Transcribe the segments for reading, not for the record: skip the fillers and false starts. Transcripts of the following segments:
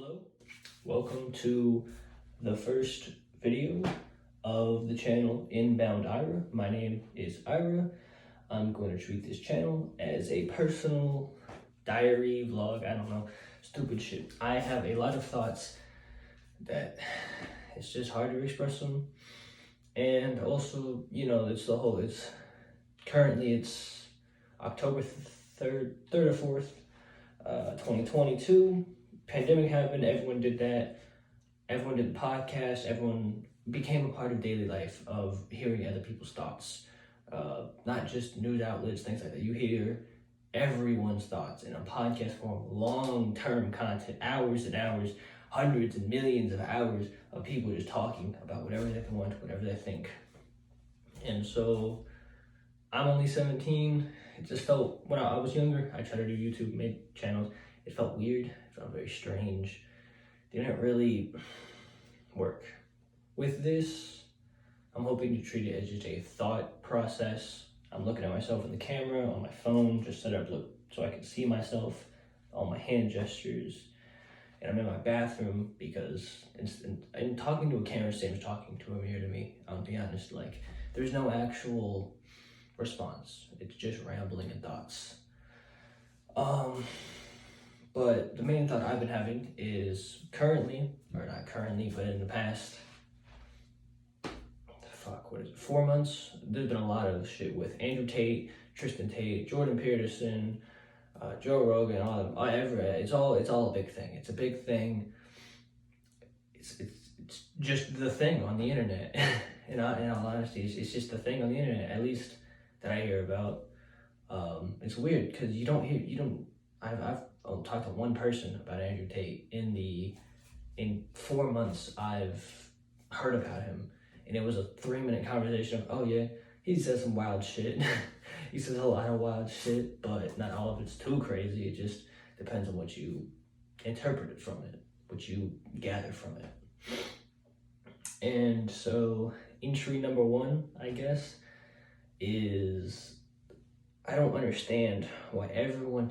Hello, welcome to the first video of the channel Inbound Ira. My name is Ira. I'm going to treat this channel as a personal diary vlog, I don't know, stupid shit. I have a lot of thoughts that it's just hard to express them. And also, you know, it's October 3rd or 4th, 2022. Pandemic happened, everyone did that. Everyone did the podcast, everyone became a part of daily life of hearing other people's thoughts. Not just news outlets, things like that. You hear everyone's thoughts in a podcast form, long-term content, hours and hours, hundreds and millions of hours of people just talking about whatever they want, whatever they think. And so I'm only 17. It just felt, when I was younger, I tried to do YouTube, made channels. It felt weird, it felt very strange. Didn't really work. With this, I'm hoping to treat it as just a thought process. I'm looking at myself in the camera on my phone, just set up so I can see myself, all my hand gestures. And I'm in my bathroom because and talking to a camera same as talking to a mirror to me. I'll be honest, like, there's no actual response. It's just rambling and thoughts. But the main thought I've been having is currently, or not currently, but in the past, 4 months, there's been a lot of shit with Andrew Tate, Tristan Tate, Jordan Peterson, Joe Rogan, all of them. It's all a big thing. It's a big thing. It's just the thing on the internet. in all honesty, it's just the thing on the internet, at least that I hear about. It's weird because I've talked to one person about Andrew Tate in 4 months. I've heard about him, and it was a 3-minute conversation of, oh yeah, he says some wild shit. He says a lot of wild shit, but not all of it's too crazy. It just depends on what you interpret from it, what you gather from it. And so entry number 1, I guess, is I don't understand why everyone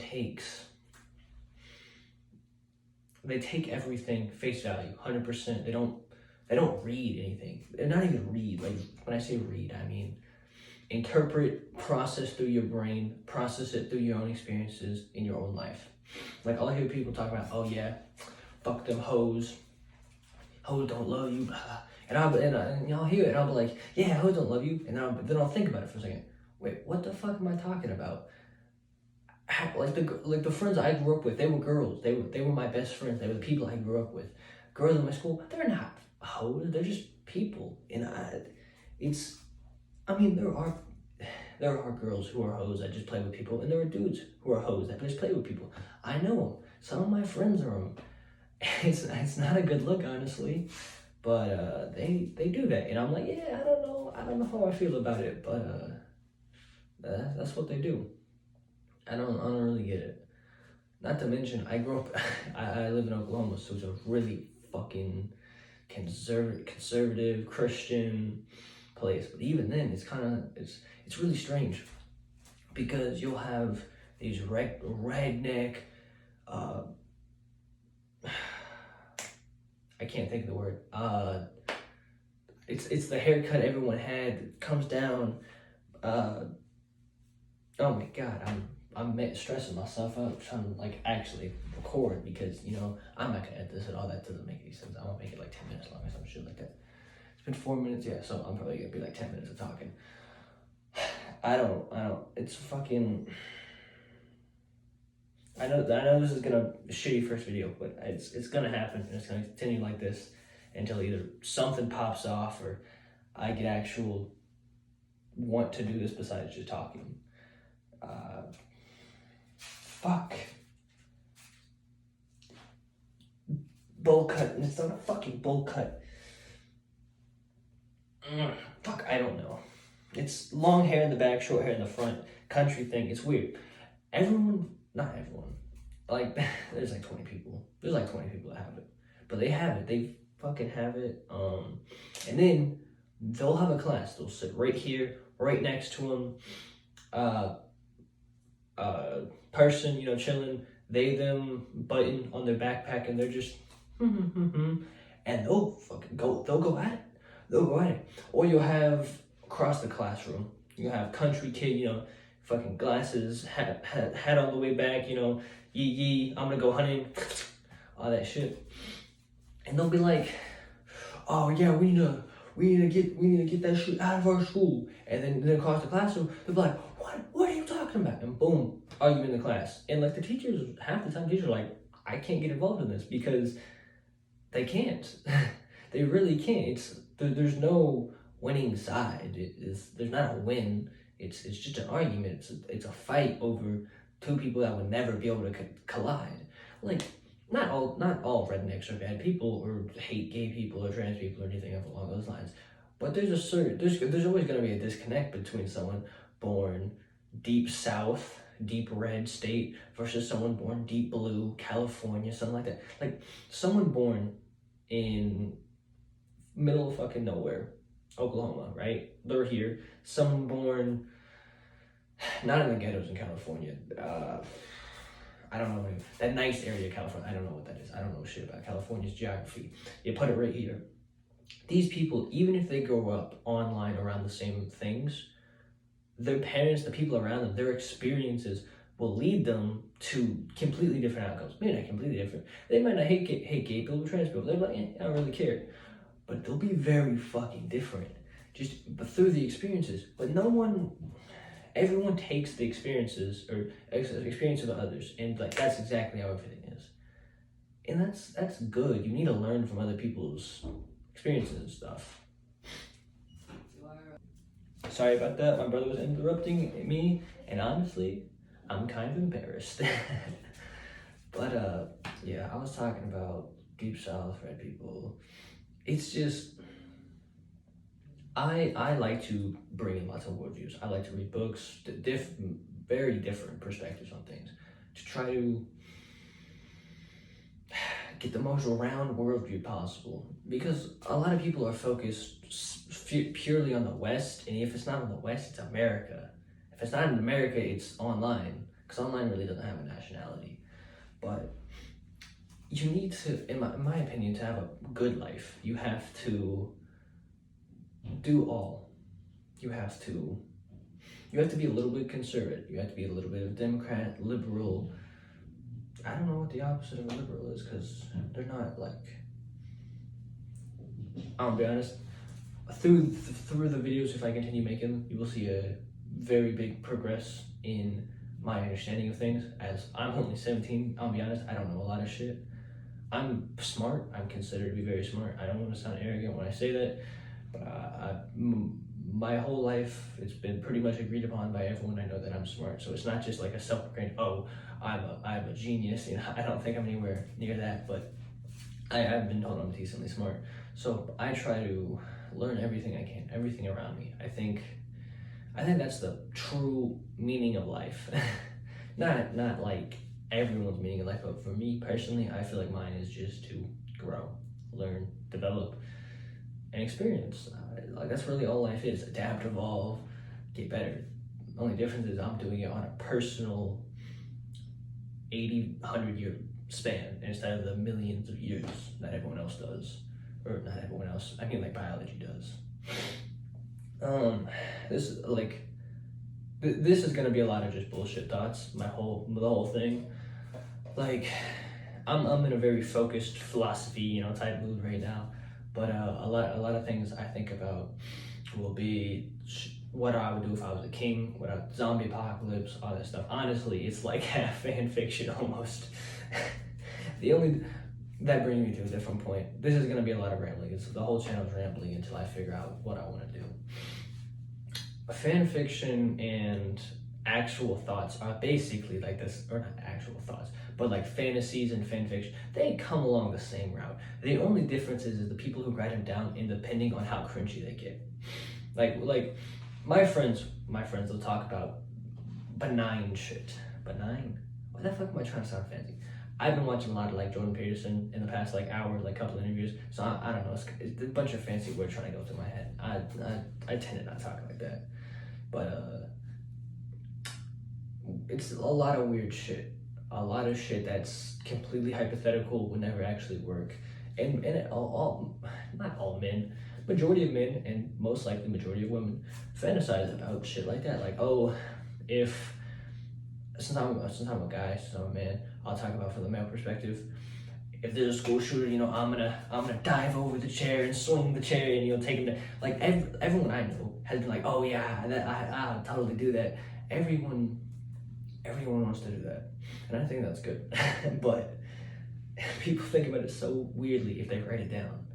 they take everything face value, 100%. They don't read anything. They're not even read. Like, when I say read, I mean interpret, process through your brain, process it through your own experiences in your own life. Like, I'll hear people talk about, oh yeah, fuck them hoes don't love you, blah. And I'll hear it, and I'll be like, yeah, hoes don't love you. And then I'll think about it for a second. Wait, what the fuck am I talking about? Like the friends I grew up with, they were girls. They were my best friends. They were the people I grew up with. Girls in my school, they're not hoes. They're just people. And there are girls who are hoes that just play with people, and there are dudes who are hoes that just play with people. I know them. Some of my friends are them. It's not a good look, honestly, but they do that, and I'm like, yeah, I don't know how I feel about it, but that's what they do. I don't really get it. Not to mention, I grew up, I live in Oklahoma, so it's a really fucking conservative Christian place. But even then, it's really strange, because you'll have these redneck, I can't think of the word. It's the haircut everyone had, comes down. Oh my god, I'm stressing myself out trying to, like, actually record, because, you know, I'm not gonna edit this at all. That doesn't make any sense. I won't make it like 10 minutes long or some shit like that. It's been 4 minutes, yeah, so I'm probably gonna be like 10 minutes of talking. It's fucking, I know this is gonna be a shitty first video, but it's gonna happen, and it's gonna continue like this until either something pops off or I get actual want to do this besides just talking. Fuck. Bowl cut, and it's not a fucking bowl cut. Fuck, I don't know. It's long hair in the back, short hair in the front, country thing. It's weird. Not everyone. Like, there's like 20 people. There's like 20 people that have it. But they have it. They fucking have it. And then they'll have a class. They'll sit right here, right next to them. Person, you know, chilling, they, them, button on their backpack, and they're just and they'll fucking they'll go at it. They'll go at it. Or you'll have across the classroom, you have country kid, fucking glasses, hat all the way back, yee, I'm gonna go hunting, all that shit. And they'll be like, oh yeah, we need to get that shit out of our school. And then across the classroom, they'll be like, what are you talking about? And boom, argument in the class. And like the teachers, half the time teachers are like, I can't get involved in this because they can't. They really can't. There's no winning side. There's not a win. It's just an argument. It's a fight over two people that would never be able to collide. Like, not all rednecks are bad people or hate gay people or trans people or anything along those lines. But there's always going to be a disconnect between someone born deep south, deep red state versus someone born deep blue, California, something like that. Like someone born in middle of fucking nowhere, Oklahoma, right? They're here. Someone born not in the ghettos in California. I don't know that nice area of California. I don't know what that is. I don't know shit about California's geography. You put it right here. These people, even if they grow up online around the same things, their parents, the people around them, their experiences will lead them to completely different outcomes. Maybe not completely different. They might not hate gay people or trans people. They're like, I don't really care. But they'll be very fucking different. But through the experiences. But everyone takes the experiences or experience of others, and like that's exactly how everything is. And that's good. You need to learn from other people's experiences and stuff. Sorry about that. My brother was interrupting me, and honestly, I'm kind of embarrassed. But yeah, I was talking about Deep South red people. It's just I like to bring in lots of worldviews. I like to read books, very different perspectives on things, to try to get the most round worldview possible. Because a lot of people are focused purely on the West, and if it's not on the West, it's America. If it's not in America, it's online, because online really doesn't have a nationality. But you need to, in my opinion, to have a good life, you have to do all. You have to be a little bit conservative. You have to be a little bit of Democrat, liberal. I don't know what the opposite of a liberal is, because they're not like, I'll be honest, through the videos, if I continue making them, you will see a very big progress in my understanding of things. As I'm only 17, I'll be honest, I don't know a lot of shit. I'm smart. I'm considered to be very smart. I don't want to sound arrogant when I say that, but my whole life, it's been pretty much agreed upon by everyone I know that I'm smart. So it's not just like a self-proclaimed, oh, I'm a genius. I don't think I'm anywhere near that, but I've been told I'm decently smart. So I try to learn everything I can, everything around me. I think that's the true meaning of life. not like everyone's meaning of life, but for me personally, I feel like mine is just to grow, learn, develop, and experience. Like that's really all life is: adapt, evolve, get better. The only difference is I'm doing it on a personal 80, 100-year span instead of the millions of years that everyone else does. Or not everyone else, I mean like biology does. This is gonna be a lot of just bullshit thoughts, the whole thing. Like, I'm in a very focused philosophy, type mood right now. But a lot of things I think about will be what I would do if I was a king, what a zombie apocalypse, all that stuff. Honestly, it's like half fan fiction almost. That brings me to a different point. This is gonna be a lot of rambling. The whole channel's rambling until I figure out what I want to do. Fan fiction and actual thoughts are basically like this, or not actual thoughts, but like fantasies and fan fiction, they come along the same route. The only difference is the people who write them down, and depending on how cringy they get. Like my friends will talk about benign shit. Benign? Why the fuck am I trying to sound fancy? I've been watching a lot of like Jordan Peterson in the past like hour, like couple of interviews. So I don't know, it's a bunch of fancy words trying to go through my head. I tend to not talk like that, but it's a lot of weird shit. a lot of shit that's completely hypothetical would never actually work. And all not all men, majority of men and most likely majority of women fantasize about shit like that. Like, oh, if since I'm a guy, since I'm a man, I'll talk about from the male perspective. If there's a school shooter, I'm gonna dive over the chair and swing the chair and take him to, like, everyone I know has been like, oh yeah, I'll totally do that. Everyone wants to do that, and I think that's good. But people think about it so weirdly if they write it down.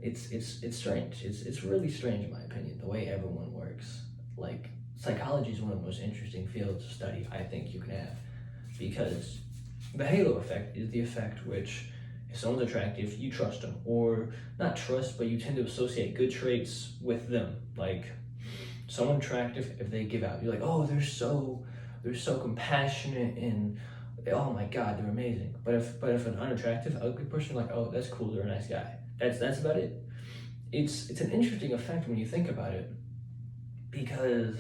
It's strange. It's really strange in my opinion, the way everyone works. Like, psychology is one of the most interesting fields to study I think you can have, because the halo effect is the effect which, if someone's attractive, you trust them, or not trust, but you tend to associate good traits with them. Like, someone attractive, if they give out, you're like, oh, they're so compassionate and oh my god, they're amazing. But if an unattractive, ugly person, like, oh, that's cool, they're a nice guy. That's about it. It's an interesting effect when you think about it, because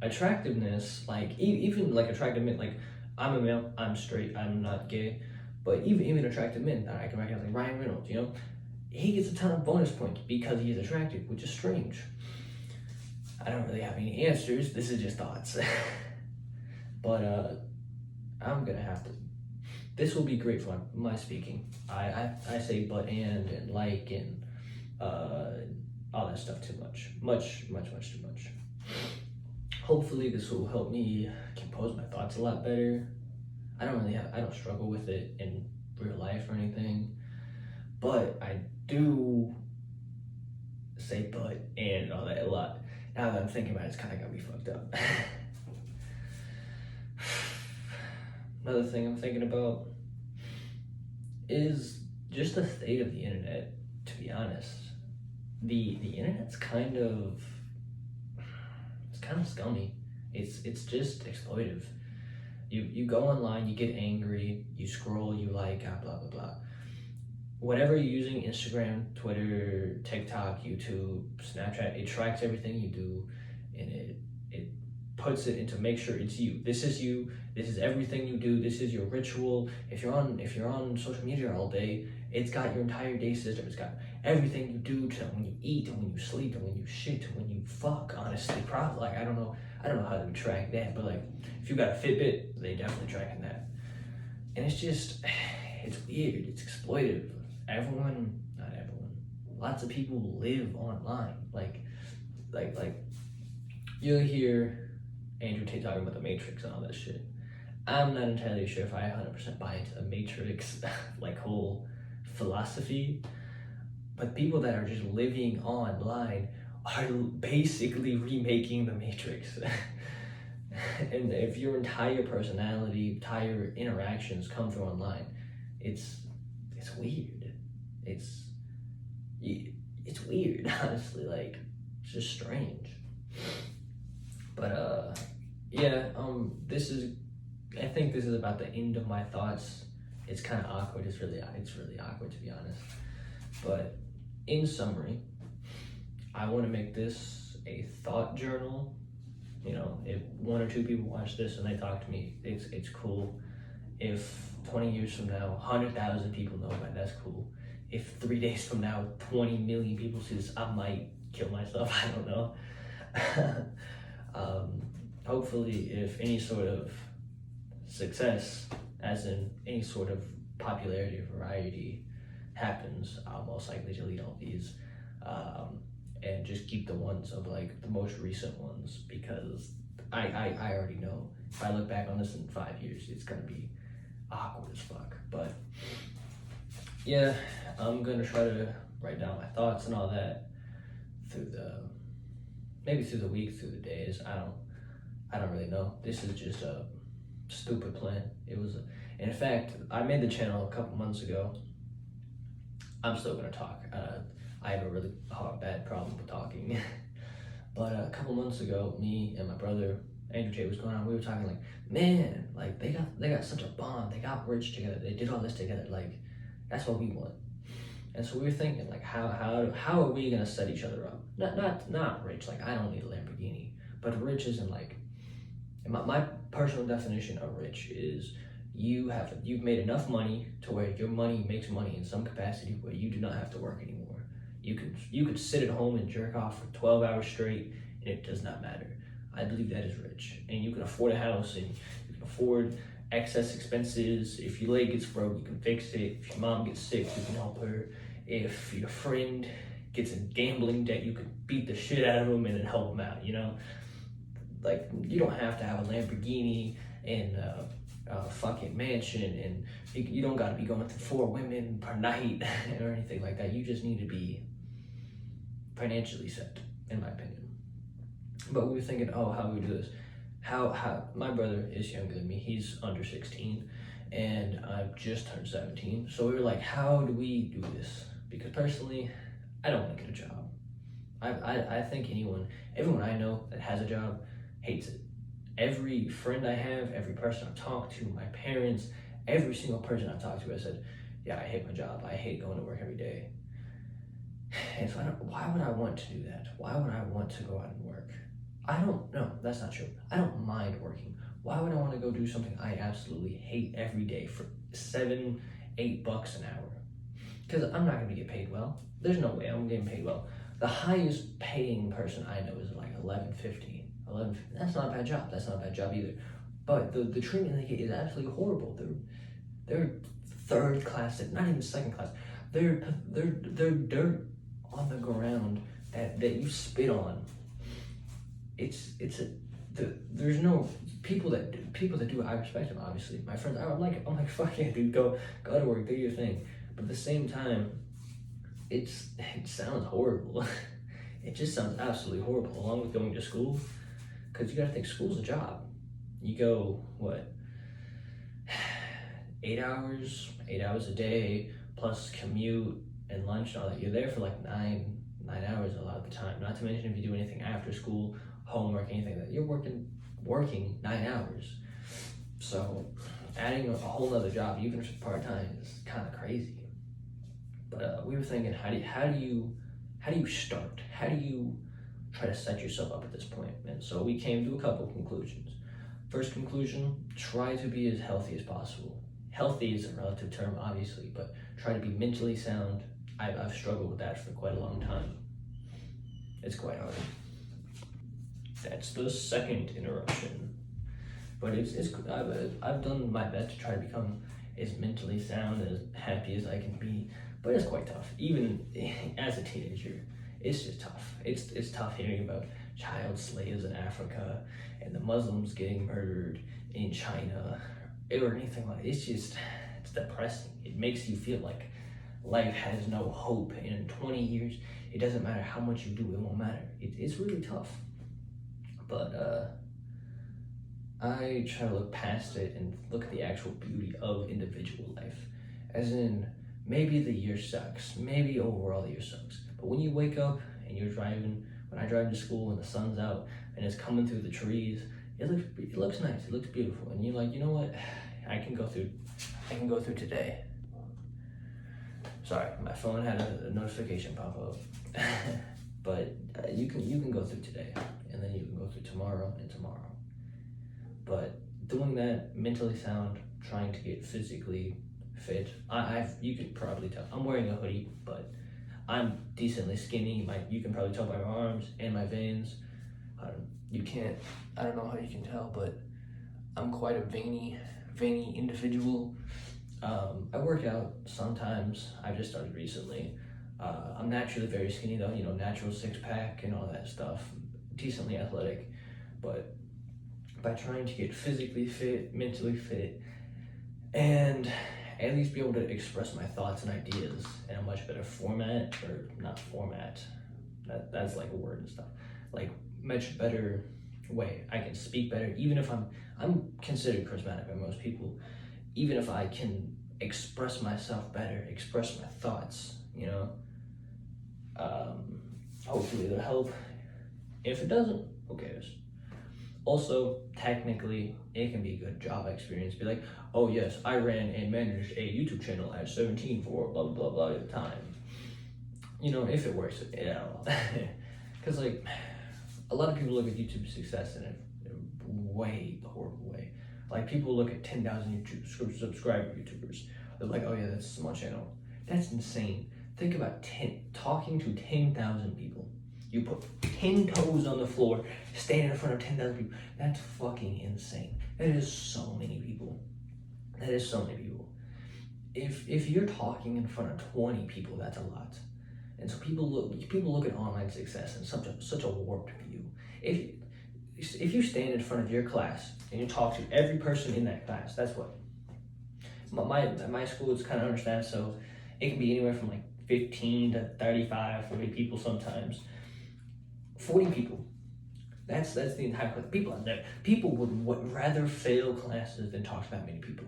attractiveness, like even like attractive men, like, I'm a male, I'm straight, I'm not gay, but even attractive men that I can recognize, like Ryan Reynolds, he gets a ton of bonus points because he is attractive, which is strange. I don't really have any answers. This is just thoughts. But I'm gonna have to. This will be great for my speaking. I say but and like and all that stuff too much. Much too much. Hopefully this will help me compose my thoughts a lot better. I don't struggle with it in real life or anything, but I do say but and all that a lot. Now that I'm thinking about it, it's kind of got me fucked up. Another thing I'm thinking about is just the state of the internet, to be honest. The internet's kind of scummy. It's just exploitive. You go online, you get angry, you scroll, you like, blah blah blah. Whatever you're using, Instagram, Twitter, TikTok, YouTube, Snapchat, it tracks everything you do, and it puts it into, make sure it's you. This is you. This is everything you do. This is your ritual. If you're on social media all day, it's got your entire day system. It's got everything you do, to when you eat and when you sleep and when you shit and when you fuck. Honestly, probably, like, I don't know how they would track that, but like, if you got a Fitbit, they definitely tracking that. And it's just, it's weird. It's exploitive. Not everyone. Lots of people live online. Like you'll hear Andrew Tate talking about the Matrix and all that shit. I'm not entirely sure if I 100% buy into the Matrix like whole philosophy, but people that are just living online are basically remaking the Matrix. And if your entire personality, entire interactions come through online, it's weird. It's weird, honestly. Like, it's just strange. But yeah, I think this is about the end of my thoughts. It's kind of awkward. It's really awkward, to be honest. But in summary, I want to make this a thought journal. If one or two people watch this and they talk to me, it's cool. If 20 years from now, 100,000 people know about it, that's cool. If 3 days from now, 20 million people see this, I might kill myself. I don't know. Hopefully, if any sort of success, as in any sort of popularity or variety, happens, I'll most likely delete all these, and just keep the ones of like the most recent ones, because I already know if I look back on this in 5 years, it's gonna be awkward as fuck. But yeah, I'm gonna try to write down my thoughts and all that through the week, through the days. I don't really know. This is just a stupid plan. In fact, I made the channel a couple months ago. I'm still gonna talk. I have a really bad problem with talking. But a couple months ago, me and my brother Andrew Tate was going on. We were talking like, man, like they got such a bond. They got rich together. They did all this together. Like, that's what we want. And so we were thinking, like, how are we gonna set each other up? Not rich. Like, I don't need a Lamborghini, but rich isn't like, my personal definition of rich is you've made enough money to where your money makes money in some capacity where you do not have to work anymore. You could sit at home and jerk off for 12 hours straight and it does not matter. I believe that is rich. And you can afford a house and you can afford excess expenses. If your leg gets broke, you can fix it. If your mom gets sick, you can help her. If your friend gets in gambling debt, you could beat the shit out of them and then help them out, you know? Like, you don't have to have a Lamborghini and a fucking mansion, and you don't got to be going through 4 women per night or anything like that. You just need to be financially set, in my opinion. But we were thinking, oh, how do we do this? How my brother is younger than me. He's under 16, and I've just turned 17. So we were like, how do we do this? Because personally, I don't want to get a job. I think everyone I know that has a job hates it. Every friend I have, every person I've talked to, my parents, every single person I've talked to, I said, yeah, I hate my job. I hate going to work every day. And so why would I want to do that? Why would I want to go out and work? No, that's not true. I don't mind working. Why would I want to go do something I absolutely hate every day for $7-8 an hour? Because I'm not going to get paid well. There's no way I'm getting paid well. The highest paying person I know is like $11.50. That's not a bad job. That's not a bad job either. But the treatment they get is absolutely horrible. They're third class, not even second class. They're dirt on the ground that you spit on. There's no people that do it. I respect them, obviously. My friends, I'm like fuck yeah, dude, go to work, do your thing. But at the same time, it sounds horrible. It just sounds absolutely horrible. Along with going to school, because you gotta think school's a job. You go 8 hours a day plus commute and lunch and all that. You're there for like nine hours a lot of the time. Not to mention if you do anything after school, homework, anything like that, you're working 9 hours. So adding a whole other job, even if it's part-time, is kind of crazy. But we were thinking, how do you start? How do you try to set yourself up at this point? And so we came to a couple conclusions. First conclusion, try to be as healthy as possible. Healthy is a relative term, obviously, but try to be mentally sound. I've struggled with that for quite a long time. It's quite hard. That's the second interruption. But I've done my best to try to become as mentally sound, as happy as I can be. But it's quite tough. Even as a teenager, it's just tough. It's tough hearing about child slaves in Africa and the Muslims getting murdered in China or anything like that. It's depressing. It makes you feel like life has no hope. And in 20 years, it doesn't matter how much you do, it won't matter. It's really tough. But I try to look past it and look at the actual beauty of individual life. As in, maybe the year sucks. Maybe overall the year sucks. But when you wake up and you're driving, when I drive to school and the sun's out and it's coming through the trees, it looks nice. It looks beautiful. And you're like, you know what? I can go through today. Sorry, my phone had a notification pop up. But you can go through today, and then you can go through tomorrow and tomorrow. But doing that, mentally sound, trying to get physically fit. You could probably tell. I'm wearing a hoodie, but I'm decently skinny. You can probably tell by my arms and my veins. I don't know how you can tell, but I'm quite a veiny individual. I work out sometimes. I've just started recently. I'm naturally very skinny though, natural 6-pack and all that stuff. Decently athletic, but by trying to get physically fit, mentally fit, and at least be able to express my thoughts and ideas in a much better format, or not format, that's like a word and stuff, like much better way. I can speak better, even if I'm considered charismatic by most people. Even if I can express myself better, express my thoughts, hopefully it'll help. If it doesn't, who cares? Also, technically, it can be a good job experience. Be like, oh yes, I ran and managed a YouTube channel at 17 for blah, blah, blah at the time. If it works, because like, a lot of people look at YouTube success in a way horrible way. Like people look at 10,000 subscriber YouTubers. They're like, oh yeah, that's a small channel. That's insane. Think about talking to 10,000 people. You put 10 toes on the floor, standing in front of 10,000 people. That's fucking insane. That is so many people. That is so many people. If you're talking in front of 20 people, that's a lot. And so people look at online success in such a warped view. If you stand in front of your class and you talk to every person in that class, that's what my school is kind of understand. So it can be anywhere from like 15 to 35, 40 people sometimes. 40 people. That's the entire class. People would rather fail classes than talk to that many people.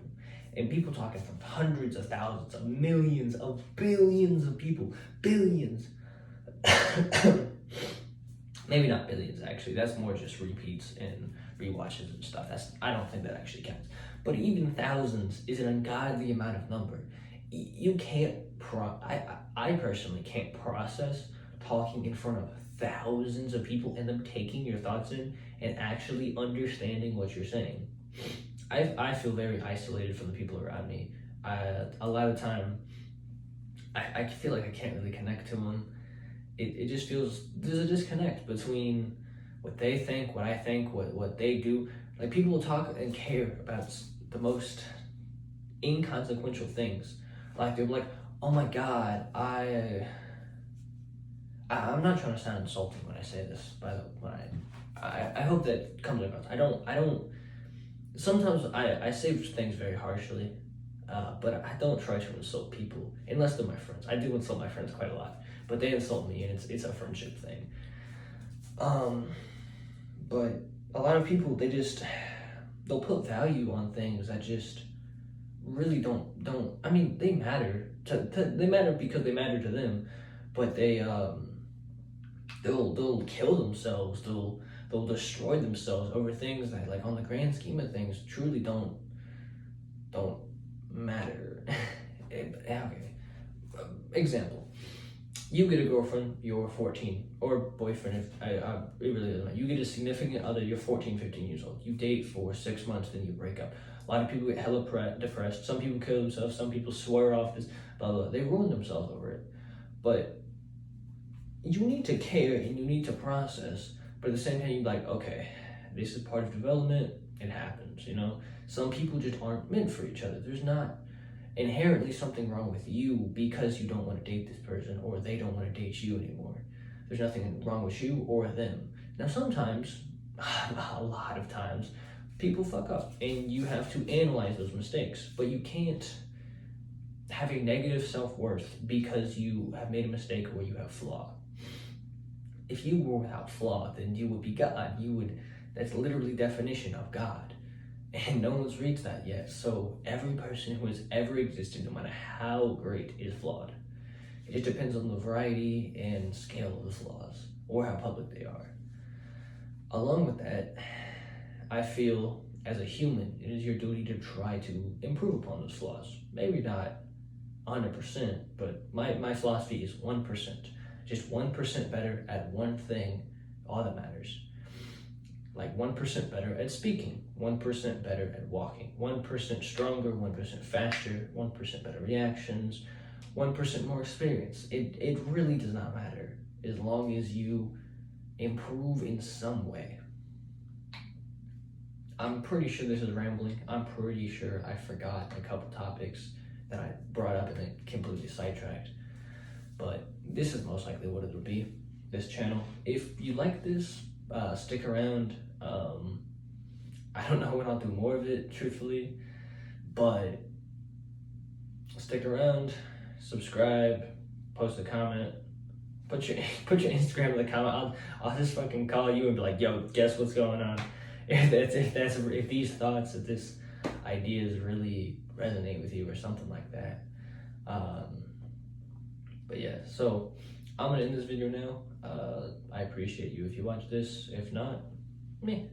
And people talking from hundreds of thousands of millions of billions of people. Billions. Maybe not billions, actually. That's more just repeats and rewatches and stuff. I don't think that actually counts. But even thousands is an ungodly amount of number. You can't I personally can't process talking in front of thousands of people and them taking your thoughts in and actually understanding what you're saying. I feel very isolated from the people around me. A lot of time, I feel like I can't really connect to them. It just feels there's a disconnect between what they think, what I think, what they do. Like people will talk and care about the most inconsequential things. Like they're like, oh my God, I'm not trying to sound insulting when I say this, by the way. I hope that comes across. I don't. Sometimes I say things very harshly, but I don't try to insult people unless they're my friends. I do insult my friends quite a lot, but they insult me, and it's a friendship thing. But a lot of people they'll put value on things that just really don't. I mean, they matter they matter because they matter to them, but they'll kill themselves. They'll destroy themselves over things that, like, on the grand scheme of things, truly don't matter. Okay. Example: you get a girlfriend, you're 14, or boyfriend. It really doesn't matter. You get a significant other, you're 14, 15 years old. You date for 6 months, then you break up. A lot of people get hella depressed. Some people kill themselves. Some people swear off this. Blah blah. They ruin themselves over it. But you need to care and you need to process. But at the same time, you're like, okay, this is part of development. It happens, you know. Some people just aren't meant for each other. There's not inherently something wrong with you because you don't want to date this person or they don't want to date you anymore. There's nothing wrong with you or them. Now, sometimes, a lot of times, people fuck up and you have to analyze those mistakes. But you can't have a negative self-worth because you have made a mistake or you have flaw. If you were without flaw, then you would be God. That's literally definition of God. And no one's reached that yet. So every person who has ever existed, no matter how great, is flawed. It just depends on the variety and scale of the flaws or how public they are. Along with that, I feel as a human, it is your duty to try to improve upon those flaws. Maybe not 100%, but my philosophy is 1%. Just 1% better at one thing, all that matters. Like 1% better at speaking, 1% better at walking, 1% stronger, 1% faster, 1% better reactions, 1% more experience. It really does not matter as long as you improve in some way. I'm pretty sure this is rambling. I'm pretty sure I forgot a couple topics that I brought up and then completely sidetracked. But this is most likely what it will be, this channel. If you like this, stick around. I don't know when I'll do more of it, truthfully, but stick around, subscribe, post a comment, put your Instagram in the comment. I'll just fucking call you and be like, yo, guess what's going on? If these thoughts, if this ideas really resonate with you or something like that. But yeah, so I'm gonna end this video now. I appreciate you if you watch this. If not, meh.